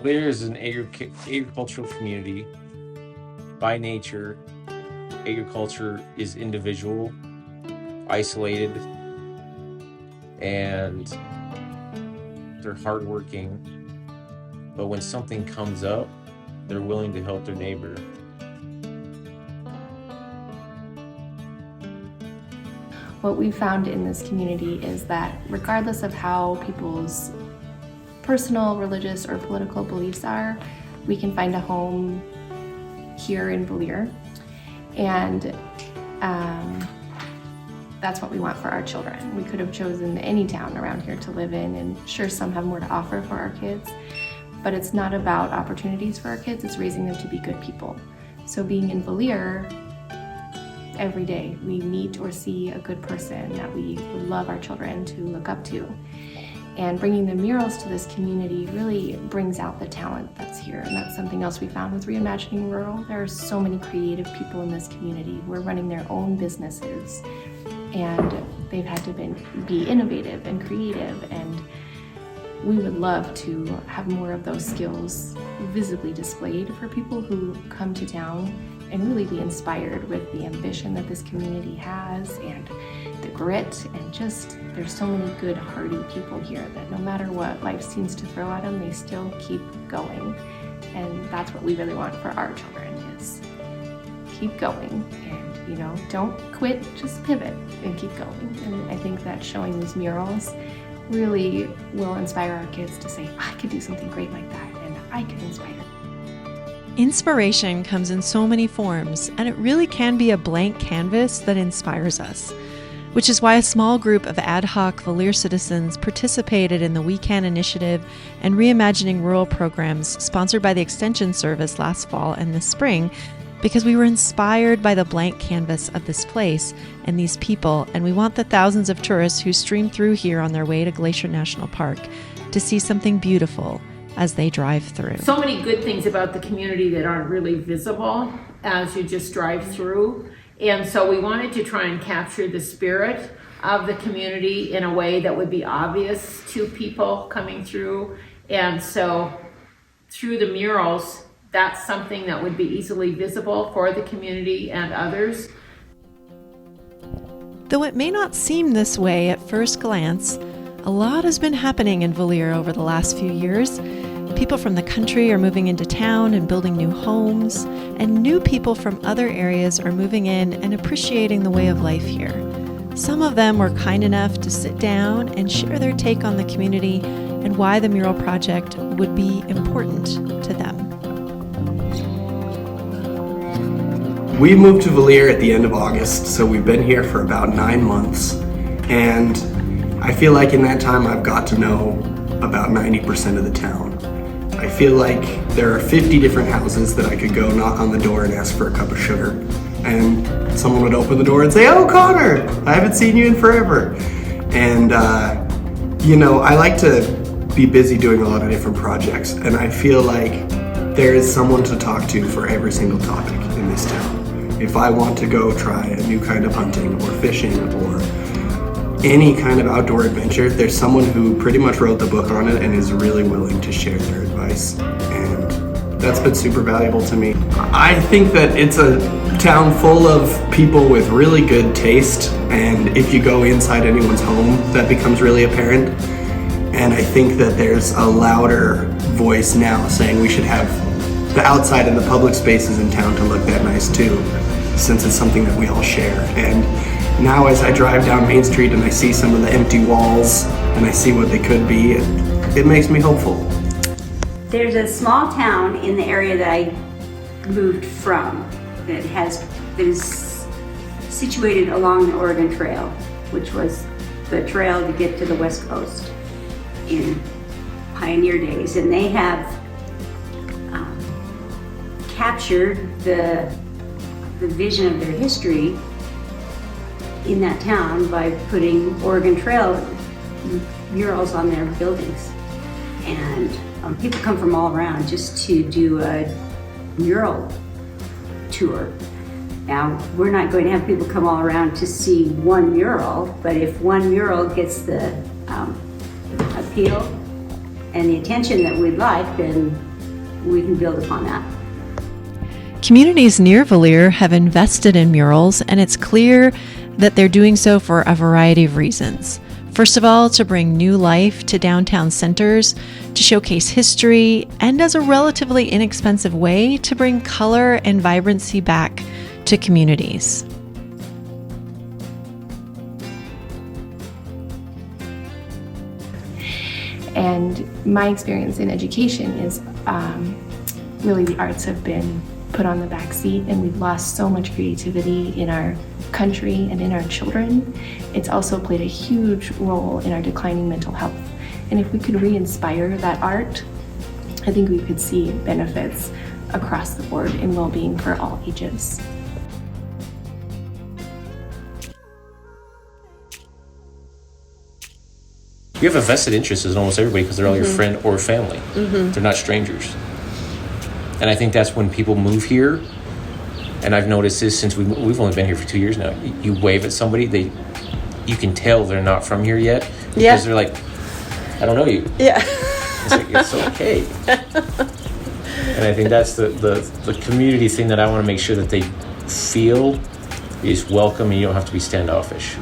Valier is an agricultural community. By nature, agriculture is individual, isolated, and they're hardworking. But when something comes up, they're willing to help their neighbor. What we found in this community is that regardless of how people's personal, religious, or political beliefs are, we can find a home here in Valier. And that's what we want for our children. We could have chosen any town around here to live in, and sure, some have more to offer for our kids, but it's not about opportunities for our kids, it's raising them to be good people. So being in Valier, every day we meet or see a good person that we would love our children to look up to. And bringing the murals to this community really brings out the talent that's here. And that's something else we found with Reimagining Rural. There are so many creative people in this community who are running their own businesses, and they've had to be innovative and creative, and we would love to have more of those skills visibly displayed for people who come to town and really be inspired with the ambition that this community has and the grit, and just there's so many good, hardy people here that no matter what life seems to throw at them, they still keep going. And that's what we really want for our children, is keep going, and don't quit, just pivot and keep going. And I think that showing these murals really will inspire our kids to say, I could do something great like that, and I could inspire. Inspiration comes in so many forms, and it really can be a blank canvas that inspires us, which is why a small group of ad hoc Valier citizens participated in the We Can initiative and Reimagining Rural programs sponsored by the Extension Service last fall and this spring, because we were inspired by the blank canvas of this place and these people, and we want the thousands of tourists who stream through here on their way to Glacier National Park to see something beautiful as they drive through. So many good things about the community that aren't really visible as you just drive through. And so we wanted to try and capture the spirit of the community in a way that would be obvious to people coming through. And so through the murals, that's something that would be easily visible for the community and others. Though it may not seem this way at first glance, a lot has been happening in Valier over the last few years. People from the country are moving into town and building new homes, and new people from other areas are moving in and appreciating the way of life here. Some of them were kind enough to sit down and share their take on the community and why the mural project would be important to them. We moved to Valier at the end of August, so we've been here for about 9 months, and I feel like in that time I've got to know about 90% of the town. I feel like there are 50 different houses that I could go knock on the door and ask for a cup of sugar, and someone would open the door and say, "Oh, Connor, I haven't seen you in forever." And I like to be busy doing a lot of different projects, and I feel like there is someone to talk to for every single topic in this town. If I want to go try a new kind of hunting or fishing or any kind of outdoor adventure, there's someone who pretty much wrote the book on it and is really willing to share their advice. And that's been super valuable to me. I think that it's a town full of people with really good taste, and if you go inside anyone's home, that becomes really apparent. And I think that there's a louder voice now saying we should have the outside and the public spaces in town to look that nice too, since it's something that we all share. And now as I drive down Main Street and I see some of the empty walls and I see what they could be, it makes me hopeful. There's a small town in the area that I moved from that is situated along the Oregon Trail, which was the trail to get to the West Coast in pioneer days. And they have captured the vision of their history in that town by putting Oregon Trail murals on their buildings. And people come from all around just to do a mural tour. Now, we're not going to have people come all around to see one mural, but if one mural gets the appeal and the attention that we'd like, then we can build upon that. Communities near Valier have invested in murals, and it's clear that they're doing so for a variety of reasons. First of all, to bring new life to downtown centers, to showcase history, and as a relatively inexpensive way to bring color and vibrancy back to communities. And my experience in education is really the arts have been put on the back seat, and we've lost so much creativity in our country and in our children. It's also played a huge role in our declining mental health. And if we could re-inspire that art, I think we could see benefits across the board in well-being for all ages. You have a vested interest in almost everybody because they're all your friend or family. They're not strangers. And I think that's when people move here, and I've noticed this since we've only been here for 2 years now. You wave at somebody, you can tell they're not from here yet because they're like, I don't know you. Yeah. It's like, it's okay. And I think that's the community thing that I want to make sure that they feel is welcome, and you don't have to be standoffish.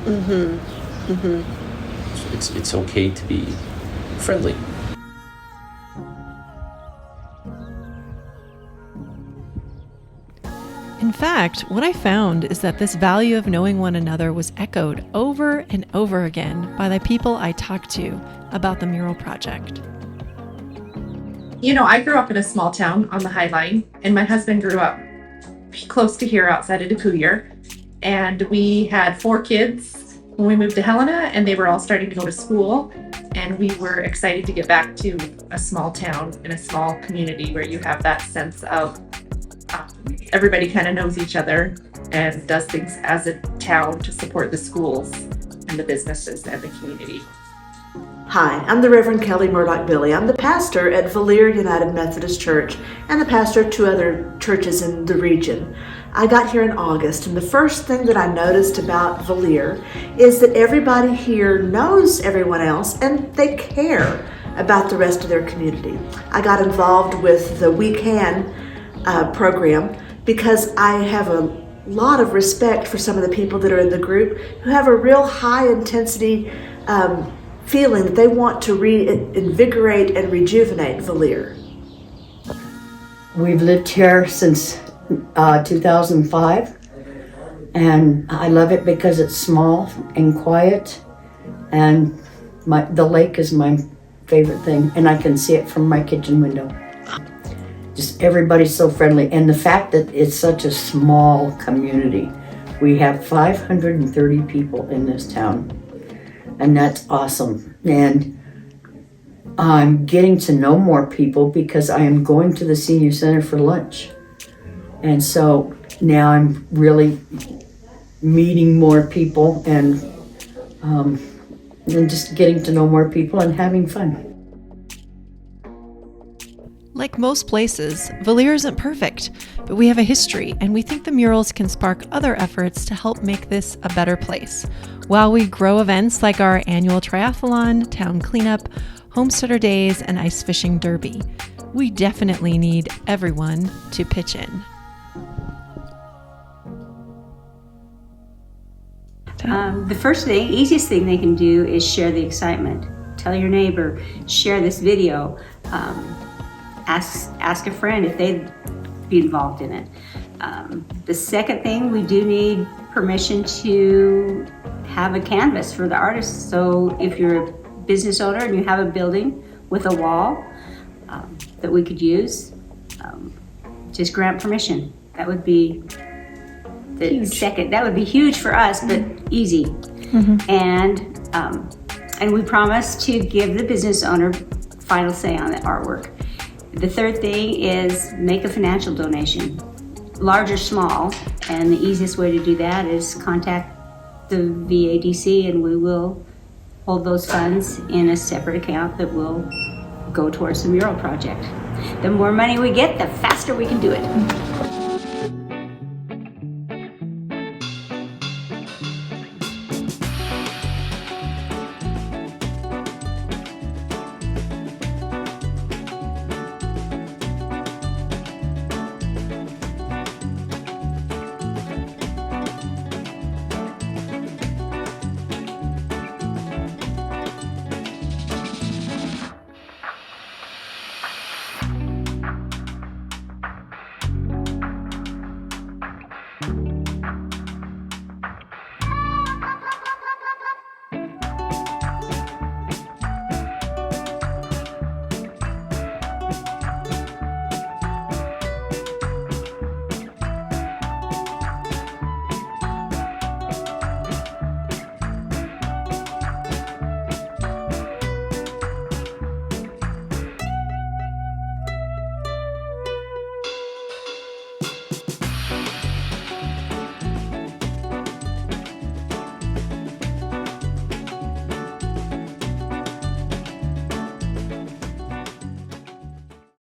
It's okay to be friendly. In fact, what I found is that this value of knowing one another was echoed over and over again by the people I talked to about the mural project. You know, I grew up in a small town on the High Line, and my husband grew up close to here outside of Decoutier. And we had 4 kids when we moved to Helena, and they were all starting to go to school. And we were excited to get back to a small town in a small community where you have that sense of everybody kind of knows each other and does things as a town to support the schools and the businesses and the community. Hi, I'm the Reverend Kelly Murdoch-Billy. I'm the pastor at Valier United Methodist Church and the pastor of 2 other churches in the region. I got here in August, and the first thing that I noticed about Valier is that everybody here knows everyone else and they care about the rest of their community. I got involved with the We Can program because I have a lot of respect for some of the people that are in the group who have a real high intensity feeling that they want to reinvigorate and rejuvenate Valier. We've lived here since 2005, and I love it because it's small and quiet, and the lake is my favorite thing, and I can see it from my kitchen window. Just everybody's so friendly, and the fact that it's such a small community. We have 530 people in this town, and that's awesome. And I'm getting to know more people because I am going to the senior center for lunch. And so now I'm really meeting more people and just getting to know more people and having fun. Like most places, Valier isn't perfect, but we have a history, and we think the murals can spark other efforts to help make this a better place. While we grow events like our annual triathlon, town cleanup, homesteader days, and ice fishing derby, we definitely need everyone to pitch in. The first thing, easiest thing they can do is share the excitement. Tell your neighbor, share this video. Ask a friend if they'd be involved in it. The second thing, we do need permission to have a canvas for the artists. So if you're a business owner and you have a building with a wall that we could use, just grant permission. That would be the huge. That would be huge for us, but easy. And we promise to give the business owner final say on the artwork. The third thing is make a financial donation, large or small, and the easiest way to do that is contact the VADC, and we will hold those funds in a separate account that will go towards the mural project. The more money we get, the faster we can do it.